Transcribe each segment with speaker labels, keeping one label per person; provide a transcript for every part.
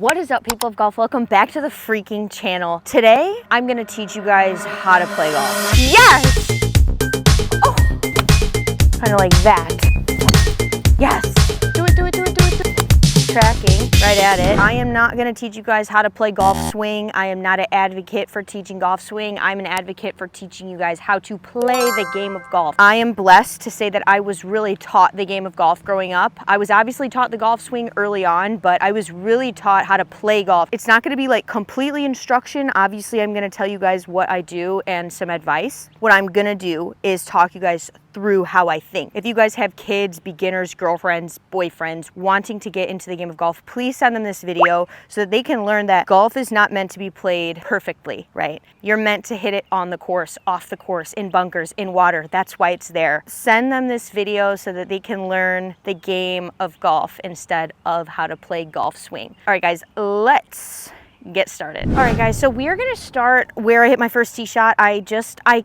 Speaker 1: What is up, people of golf? Welcome back to the freaking channel. Today, I'm gonna teach you guys how to play golf. Yes! Oh! Kind of like that. Yes! Do it, do it, do it, do it, do it. Tracking, right at it. I am not gonna teach you guys how to play golf swing. I am not an advocate for teaching golf swing. I'm an advocate for teaching you guys how to play the game of golf. I am blessed to say that I was really taught the game of golf growing up. I was obviously taught the golf swing early on, but I was really taught how to play golf. It's not gonna be like completely instruction. Obviously, I'm gonna tell you guys what I do and some advice. What I'm gonna do is talk you guys through how I think. If you guys have kids, beginners, girlfriends, boyfriends wanting to get into the game of golf, please send them this video so that they can learn that golf is not meant to be played perfectly, right? You're meant to hit it on the course, off the course, in bunkers, in water. That's why it's there. Send them this video so that they can learn the game of golf instead of how to play golf swing. All right, guys, let's get started. All right, guys, so we are gonna start where I hit my first tee shot. I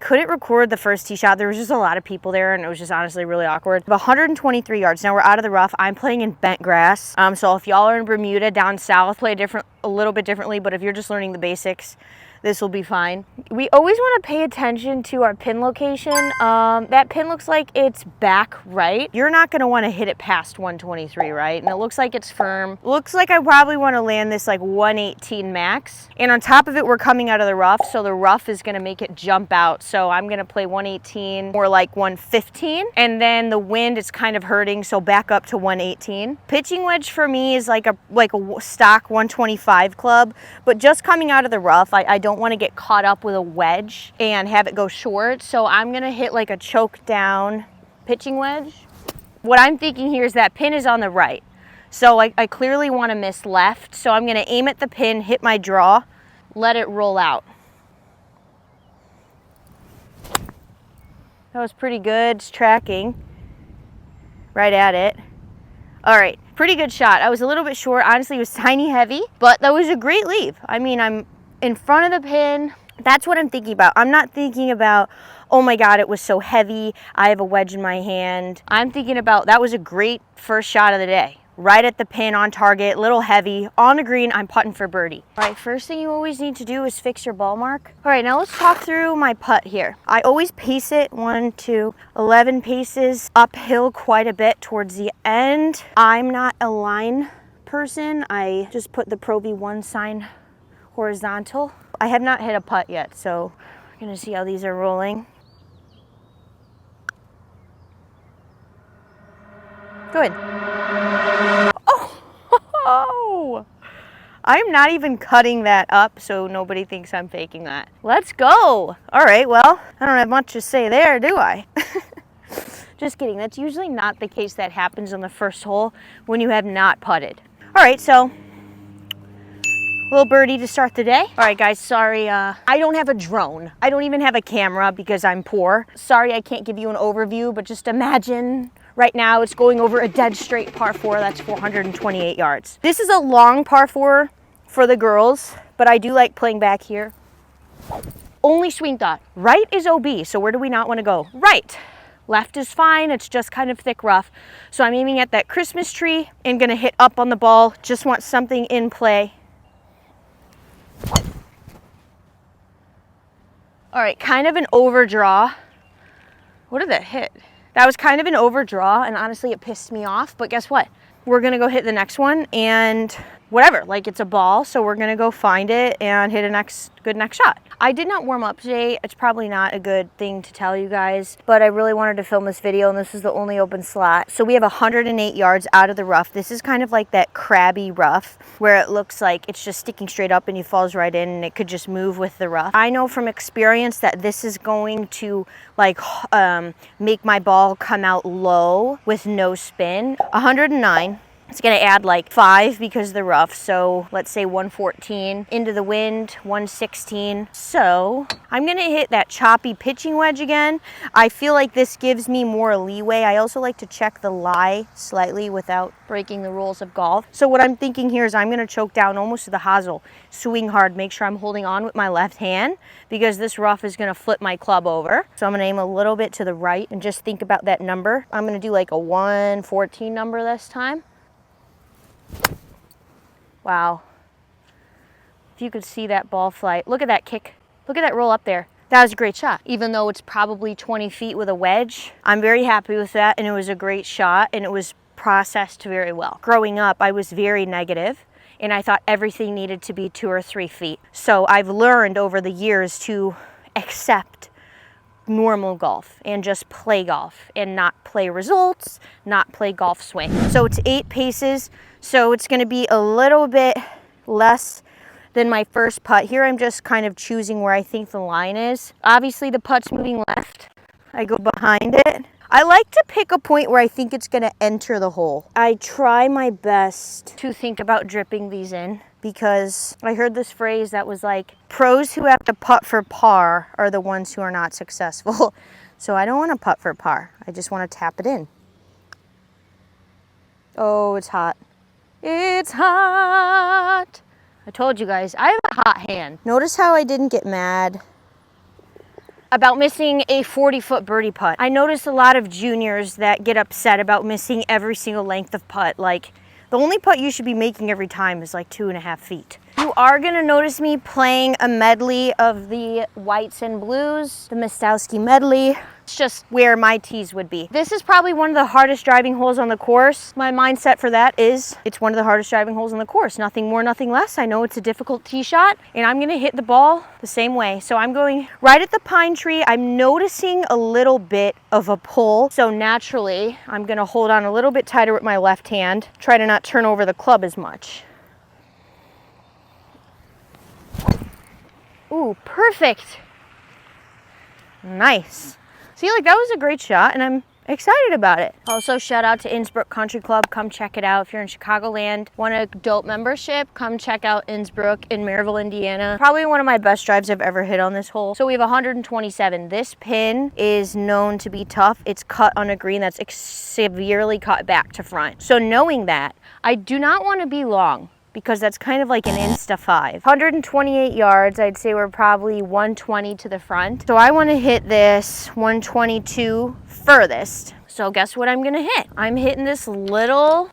Speaker 1: couldn't record the first tee shot. There was just a lot of people there and it was just honestly really awkward. 123 yards. Now we're out of the rough. I'm playing in bent grass. So if y'all are in Bermuda down south, play a little bit differently, but if you're just learning the basics, this will be fine. We always want to pay attention to our pin location. That pin looks like it's back right. You're not going to want to hit it past 123, right? And it looks like it's firm. Looks like I probably want to land this like 118 max. And on top of it, we're coming out of the rough, so the rough is going to make it jump out. So I'm going to play 118 or like 115. And then the wind is kind of hurting, so back up to 118. Pitching wedge for me is like a stock 125 club, but just coming out of the rough, I don't want to get caught up with a wedge and have it go short. So I'm going to hit like a choke down pitching wedge. What I'm thinking here is that pin is on the right. So I clearly want to miss left. So I'm going to aim at the pin, hit my draw, let it roll out. That was pretty good. It's tracking right at it. All right, pretty good shot. I was a little bit short. Honestly, it was tiny heavy, but that was a great leave. I mean, I'm in front of the pin. That's what I'm thinking about. I'm not thinking about, oh my God, it was so heavy, I have a wedge in my hand. I'm thinking about, that was a great first shot of the day. Right at the pin, on target, little heavy, on the green, I'm putting for birdie. All right, first thing you always need to do is fix your ball mark. All right, now let's talk through my putt here. I always pace it 1, 2, 11 paces uphill quite a bit towards the end. I'm not a line person. I just put the Pro V1 sign horizontal. I have not hit a putt yet, so we're gonna see how these are rolling. Good. Oh! I'm not even cutting that up so nobody thinks I'm faking that. Let's go! All right, well, I don't have much to say there, do I? Just kidding. That's usually not the case that happens on the first hole when you have not putted. All right, so little birdie to start the day. All right, guys, sorry, I don't have a drone. I don't even have a camera because I'm poor. Sorry I can't give you an overview, but just imagine right now it's going over a dead straight par 4. That's 428 yards. This is a long par 4 for the girls, but I do like playing back here. Only swing thought. Right is OB, so where do we not want to go? Right. Left is fine, it's just kind of thick rough. So I'm aiming at that Christmas tree and gonna hit up on the ball. Just want something in play. All right, kind of an overdraw. What did that hit? That was kind of an overdraw, and honestly, it pissed me off, but guess what? We're gonna go hit the next one, and whatever, like it's a ball, so we're gonna go find it and hit a good next shot. I did not warm up today. It's probably not a good thing to tell you guys, but I really wanted to film this video, and this is the only open slot. So we have 108 yards out of the rough. This is kind of like that crabby rough where it looks like it's just sticking straight up and he falls right in and it could just move with the rough. I know from experience that this is going to like make my ball come out low with no spin. 109. It's gonna add like 5 because of the rough, so let's say 114. Into the wind, 116. So I'm gonna hit that choppy pitching wedge again. I feel like this gives me more leeway. I also like to check the lie slightly without breaking the rules of golf. So what I'm thinking here is I'm gonna choke down almost to the hosel, swing hard, make sure I'm holding on with my left hand because this rough is gonna flip my club over. So I'm gonna aim a little bit to the right and just think about that number. I'm gonna do like a 114 number this time. Wow, If you could see that ball flight. Look at that kick. Look at that roll up there. That was a great shot. Even though it's probably 20 feet with a wedge, I'm very happy with that, and it was a great shot, and it was processed very well. Growing up, I was very negative, and I thought everything needed to be 2 or 3 feet. So I've learned over the years to accept normal golf and just play golf and not play results, not play golf swing. So it's 8 paces, so it's gonna be a little bit less than my first putt. Here I'm just kind of choosing where I think the line is. Obviously the putt's moving left. I go behind it. I like to pick a point where I think it's gonna enter the hole. I try my best to think about dripping these in because I heard this phrase that was like, pros who have to putt for par are the ones who are not successful. So I don't wanna putt for par. I just wanna tap it in. Oh, it's hot. It's hot. I told you guys, I have a hot hand. Notice how I didn't get mad about missing a 40-foot birdie putt. I noticed a lot of juniors that get upset about missing every single length of putt. Like, the only putt you should be making every time is like 2.5 feet. You are gonna notice me playing a medley of the whites and blues, the Mostowski medley. It's just where my tees would be. This is probably one of the hardest driving holes on the course. My mindset for that is it's one of the hardest driving holes on the course. Nothing more, nothing less. I know it's a difficult tee shot and I'm gonna hit the ball the same way. So I'm going right at the pine tree. I'm noticing a little bit of a pull. So naturally, I'm gonna hold on a little bit tighter with my left hand, try to not turn over the club as much. Ooh, perfect. Nice. See, like that was a great shot and I'm excited about it. Also, shout out to Innsbrook Country Club. Come check it out. If you're in Chicagoland, want a dope membership, come check out Innsbrook in Maryville, Indiana. Probably one of my best drives I've ever hit on this hole. So we have 127. This pin is known to be tough. It's cut on a green that's severely cut back to front. So knowing that, I do not want to be long, because that's kind of like an Insta 5. 128 yards, I'd say we're probably 120 to the front. So I wanna hit this 122 furthest. So guess what I'm gonna hit? I'm hitting this little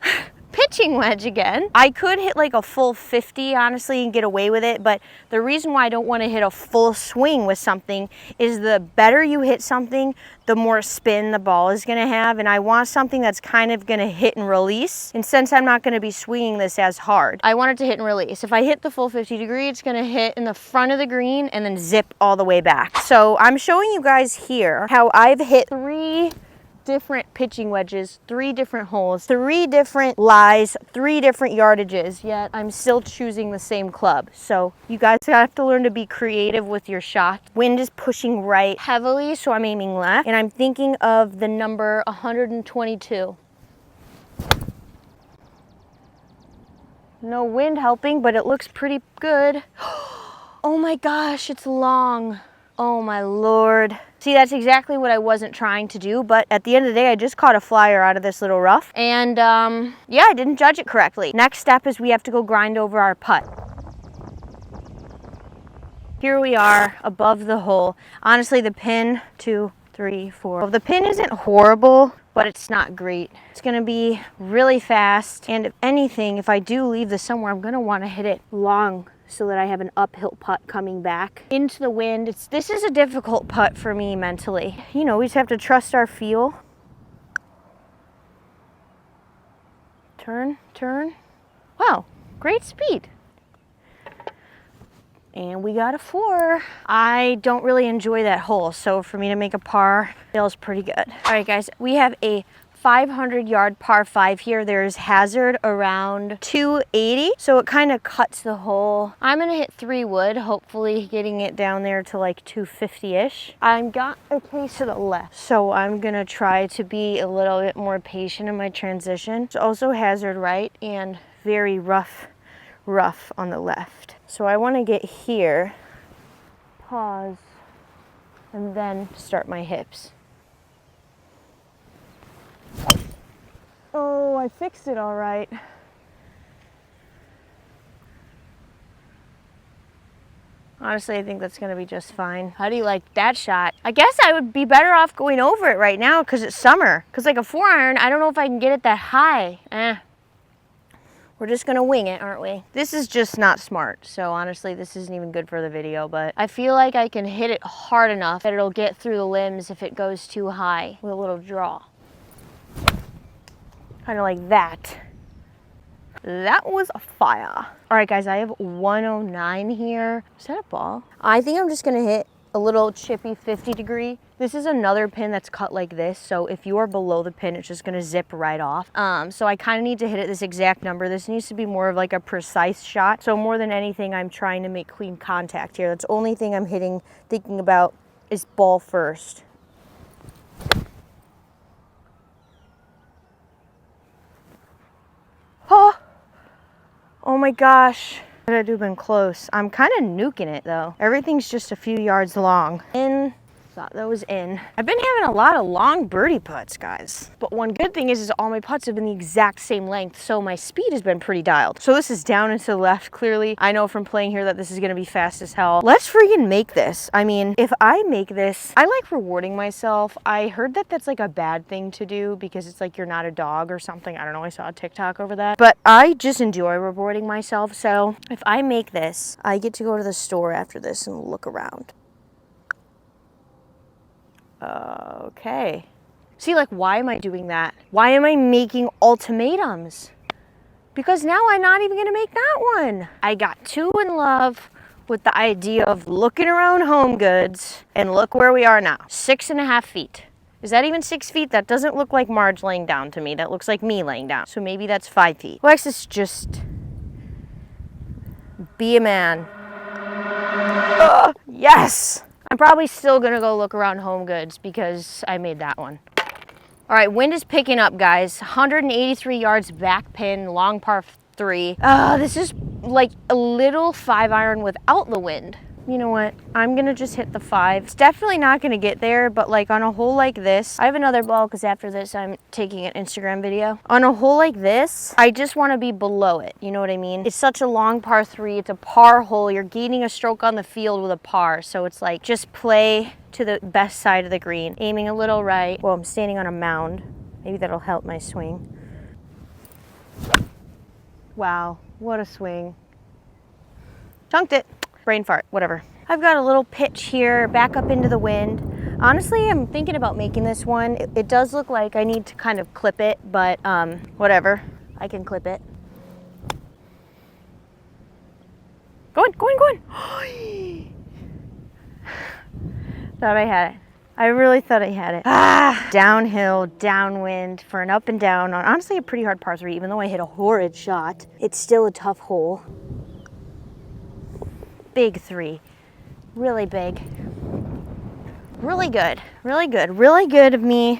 Speaker 1: pitching wedge again. I could hit like a full 50, honestly, and get away with it, but the reason why I don't want to hit a full swing with something is the better you hit something, the more spin the ball is going to have, and I want something that's kind of going to hit and release. And since I'm not going to be swinging this as hard, I want it to hit and release. If I hit the full 50 degree, it's going to hit in the front of the green and then zip all the way back. So I'm showing you guys here how I've hit 3 different pitching wedges, 3 different holes, 3 different lies, 3 different yardages, yet I'm still choosing the same club. So you guys have to learn to be creative with your shot. Wind is pushing right heavily, so I'm aiming left, and I'm thinking of the number 122. No wind helping, but it looks pretty good. Oh my gosh, it's long. Oh my Lord. See, that's exactly what I wasn't trying to do, but at the end of the day, I just caught a flyer out of this little rough, and yeah, I didn't judge it correctly. Next step is we have to go grind over our putt. Here we are above the hole. Honestly, the pin, 2, 3, 4. Well, the pin isn't horrible, but it's not great. It's gonna be really fast, and if anything, if I do leave this somewhere, I'm gonna wanna hit it long, so that I have an uphill putt coming back into the wind. This is a difficult putt for me mentally. You know, we just have to trust our feel. Turn, turn. Wow, great speed. And we got a 4. I don't really enjoy that hole, so for me to make a par feels pretty good. All right, guys, we have a 500-yard par 5 here. There's hazard around 280, so it kind of cuts the hole. I'm gonna hit 3 wood, hopefully getting it down there to like 250-ish. I've got a case to the left, so I'm gonna try to be a little bit more patient in my transition. It's also hazard right and very rough on the left. So I want to get here, pause, and then start my hips. Oh, I fixed it all right. Honestly, I think that's gonna be just fine. How do you like that shot? I guess I would be better off going over it right now because it's summer. Because like a 4-iron, I don't know if I can get it that high. We're just gonna wing it, aren't we? This is just not smart. So honestly, this isn't even good for the video, but I feel like I can hit it hard enough that it'll get through the limbs if it goes too high with a little draw. Kind of like that. That was a fire. All right, guys, I have 109 here. Is that a ball? I think I'm just gonna hit a little chippy 50 degree. This is another pin that's cut like this, so if you are below the pin, it's just gonna zip right off. So I kind of need to hit it this exact number. This needs to be more of like a precise shot. So more than anything, I'm trying to make clean contact here. That's the only thing I'm thinking about is ball first. Oh my gosh. That had to have been close. I'm kind of nuking it though. Everything's just a few yards long. In, thought that was in. I've been having a lot of long birdie putts, guys. But one good thing is all my putts have been the exact same length, so my speed has been pretty dialed. So this is down and to the left, clearly. I know from playing here that this is gonna be fast as hell. Let's freaking make this. I mean, if I make this, I like rewarding myself. I heard that that's like a bad thing to do because it's like you're not a dog or something. I don't know, I saw a TikTok over that. But I just enjoy rewarding myself. So if I make this, I get to go to the store after this and look around. Okay. See, like, why am I doing that? Why am I making ultimatums? Because now I'm not even gonna make that one. I got too in love with the idea of looking around Home Goods, and look where we are now. 6.5 feet. Is that even 6 feet? That doesn't look like Marge laying down to me. That looks like me laying down. So maybe that's 5 feet. Alexis, just be a man. Yes! I'm probably still gonna go look around Home Goods because I made that one. All right, wind is picking up, guys. 183 yards back pin, long par 3. This is like a little 5-iron without the wind. You know what? I'm gonna just hit the 5. It's definitely not gonna get there, but like on a hole like this, I have another ball because after this I'm taking an Instagram video. On a hole like this, I just wanna be below it. You know what I mean? It's such a long par 3. It's a par hole. You're gaining a stroke on the field with a par. So it's like, just play to the best side of the green. Aiming a little right. Well, I'm standing on a mound. Maybe that'll help my swing. Wow, what a swing. Chunked it. Brain fart, whatever. I've got a little pitch here, back up into the wind. Honestly, I'm thinking about making this one. It does look like I need to kind of clip it, but whatever. I can clip it. Go in. Thought I had it. I really thought I had it. Downhill, downwind for an up and down on honestly a pretty hard par 3, even though I hit a horrid shot. It's still a tough hole. Big 3, really big, really good of me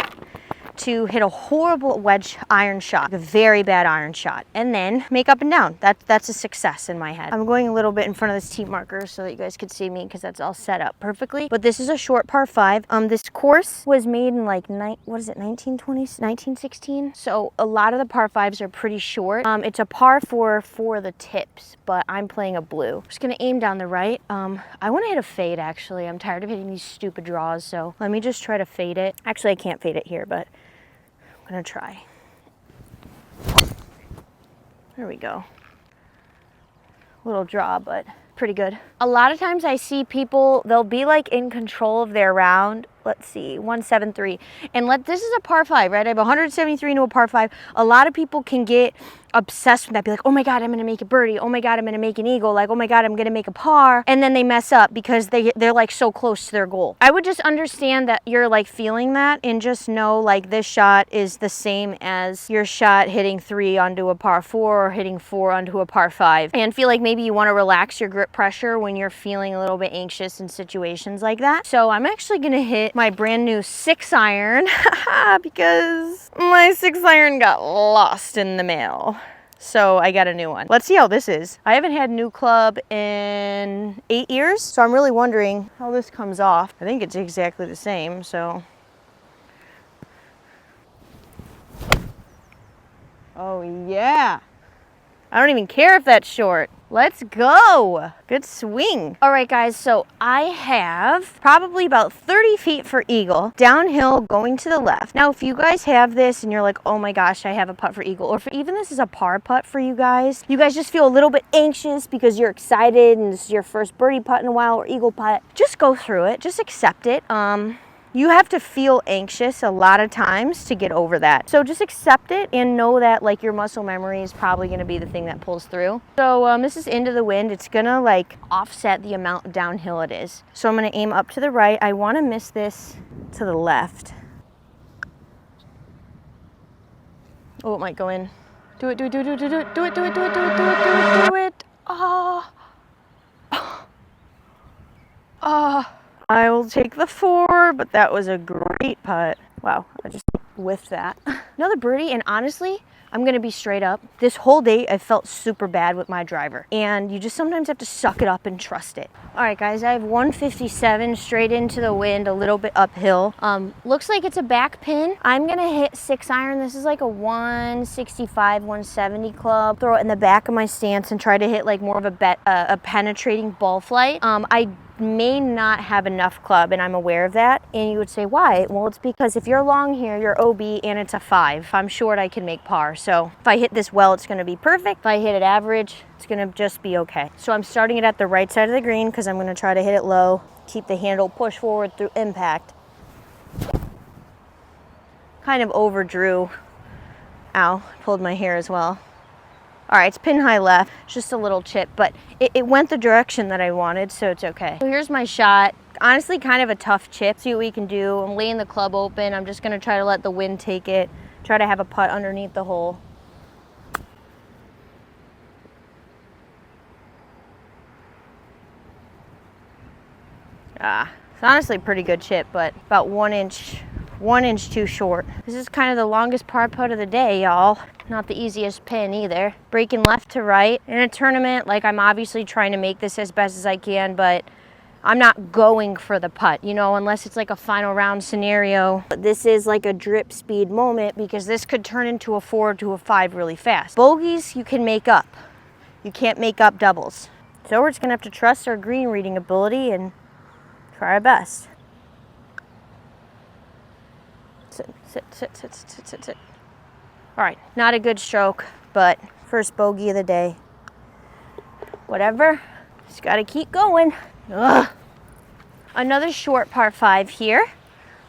Speaker 1: to hit a horrible wedge iron shot, a very bad iron shot, and then make up and down. That's a success in my head. I'm going a little bit in front of this tee marker so that you guys could see me because that's all set up perfectly. But this is a short par 5. This course was made in like 1920, 1916. So a lot of the par 5s are pretty short. It's a par 4 for the tips, but I'm playing a blue. Just gonna aim down the right. I want to hit a fade actually. I'm tired of hitting these stupid draws, so let me just try to fade it. Actually, I can't fade it here, but I'm gonna try. There we go. Little draw, but pretty good. A lot of times I see people, they'll be like in control of their round. Let's see, 173. And this is a par 5, right? I have 173 into a par 5. A lot of people can get obsessed with that. Be like, oh my God, I'm gonna make a birdie. Oh my God, I'm gonna make an eagle. Like, oh my God, I'm gonna make a par. And then they mess up because they're like so close to their goal. I would just understand that you're like feeling that and just know like this shot is the same as your shot hitting 3 onto a par 4 or hitting 4 onto a par 5. And feel like maybe you wanna relax your grip pressure when you're feeling a little bit anxious in situations like that. So I'm actually gonna hit my brand new 6-iron because my 6-iron got lost in the mail. So I got a new one. Let's see how this is. I haven't had a new club in 8 years, so I'm really wondering how this comes off. I think it's exactly the same, so. Oh yeah. I don't even care if that's short. Let's go. Good swing. All right, guys, so I have probably about 30 feet for eagle, downhill going to the left. Now, if you guys have this and you're like, oh my gosh, I have a putt for eagle, or if even this is a par putt for you guys just feel a little bit anxious because you're excited and this is your first birdie putt in a while or eagle putt, just go through it. Just accept it. You have to feel anxious a lot of times to get over that. So just accept it and know that like your muscle memory is probably gonna be the thing that pulls through. So this is into the wind. It's gonna like offset the amount of downhill it is. So I'm gonna aim up to the right. I wanna miss this to the left. Oh, it might go in. Do it, do it, do it, do it, do it, do it, do it, do it, do it, do it, do it, do it. Oh. Oh. I will take the 4, but that was a great putt. Wow, I just whiffed that. Another birdie, and honestly, I'm gonna be straight up. This whole day, I felt super bad with my driver, and you just sometimes have to suck it up and trust it. All right, guys, I have 157 straight into the wind, a little bit uphill. Looks like it's a back pin. I'm gonna hit 6-iron. This is like a 165, 170 club. Throw it in the back of my stance and try to hit like more of a penetrating ball flight. I may not have enough club, and I'm aware of that. And you would say, why? Well, it's because if you're long here, you're OB and it's a 5. If I'm short, I can make par. So if I hit this well, it's gonna be perfect. If I hit it average, it's gonna just be okay. So I'm starting it at the right side of the green because I'm gonna try to hit it low, keep the handle push forward through impact. Kind of overdrew. Ow, pulled my hair as well. All right, it's pin high left, just a little chip, but it went the direction that I wanted, so it's okay. So here's my shot. Honestly, kind of a tough chip. See what we can do. I'm laying the club open. I'm just gonna try to let the wind take it. Try to have a putt underneath the hole. It's honestly a pretty good chip, but about 1 inch too short. This is kind of the longest par putt of the day, y'all. Not the easiest pin either. Breaking left to right. In a tournament, like I'm obviously trying to make this as best as I can, but I'm not going for the putt, you know, unless it's like a final round scenario. But this is like a drip speed moment because this could turn into a 4 to a 5 really fast. Bogeys, you can make up. You can't make up doubles. So we're just gonna have to trust our green reading ability and try our best. Sit, sit, sit, sit, sit, sit, sit. All right, not a good stroke, but first bogey of the day. Whatever, just gotta keep going. Ugh. Another short par 5 here.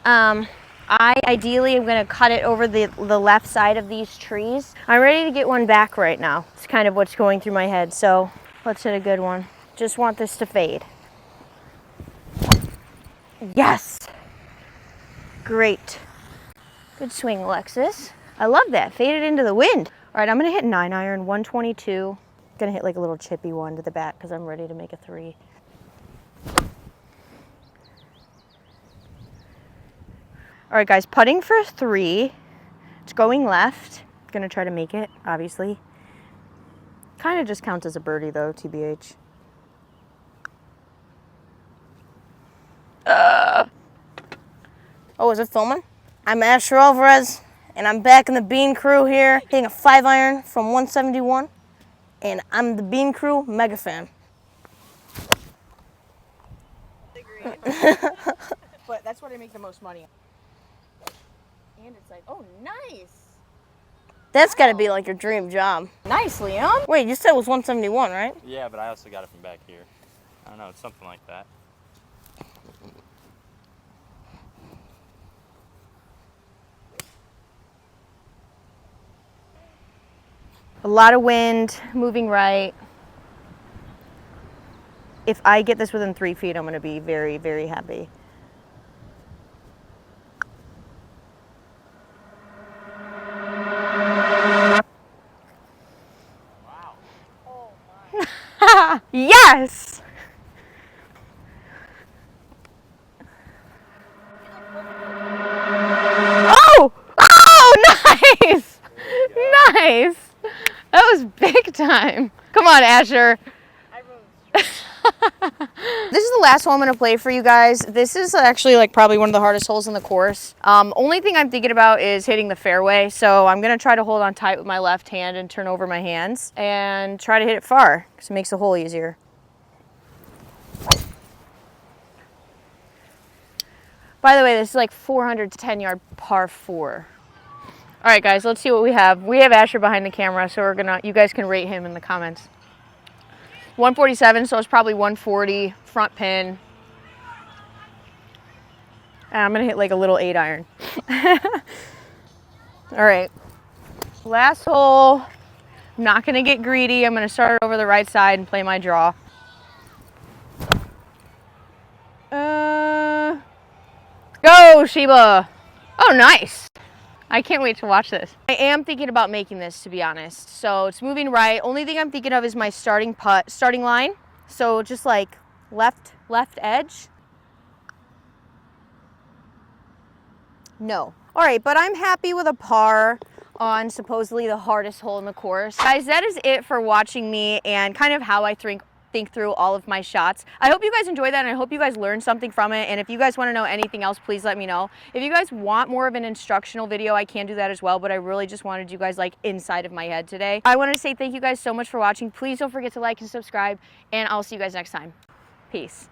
Speaker 1: I ideally am gonna cut it over the left side of these trees. I'm ready to get one back right now. It's kind of what's going through my head, so let's hit a good one. Just want this to fade. Yes! Great. Good swing, Alexis. I love that. Faded into the wind. All right, I'm gonna hit 9-iron, 122. Gonna hit like a little chippy one to the back because I'm ready to make a 3. All right, guys, putting for 3. It's going left. Gonna try to make it, obviously. Kind of just counts as a birdie though, TBH.
Speaker 2: Oh, is it filming? I'm Asher Alvarez, and I'm back in the Bean Crew here, hitting a 5-iron from 171, and I'm the Bean Crew mega fan.
Speaker 1: But that's where I make the most money. And it's like, oh, nice.
Speaker 2: That's gotta be like your dream job.
Speaker 1: Nice, Leon.
Speaker 2: Wait, you said it was 171, right?
Speaker 3: Yeah, but I also got it from back here. I don't know, it's something like that.
Speaker 1: A lot of wind, moving right. If I get this within 3 feet, I'm gonna be very, very happy.
Speaker 3: Wow.
Speaker 1: Oh my. Yes! Oh! Oh, nice! Nice! That was big time. Come on, Asher. This is the last hole I'm gonna play for you guys. This is actually like probably one of the hardest holes in the course. Only thing I'm thinking about is hitting the fairway. So I'm gonna try to hold on tight with my left hand and turn over my hands and try to hit it far because it makes the hole easier. By the way, this is like 410 yard par 4. All right, guys, let's see what we have. We have Asher behind the camera, so you guys can rate him in the comments. 147, so it's probably 140 front pin. And I'm gonna hit like a little 8 iron. All right, last hole. I'm not gonna get greedy. I'm gonna start over the right side and play my draw. Go, Sheba. Oh, nice. I can't wait to watch this. I am thinking about making this, to be honest. So it's moving right. Only thing I'm thinking of is my starting line. So just like left edge. No. All right, but I'm happy with a par on supposedly the hardest hole in the course. Guys, that is it for watching me and kind of how I think through all of my shots. I hope you guys enjoyed that, and I hope you guys learned something from it. And if you guys want to know anything else, please let me know. If you guys want more of an instructional video, I can do that as well, but I really just wanted you guys like inside of my head today. I wanted to say thank you guys so much for watching. Please don't forget to like and subscribe, and I'll see you guys next time. Peace.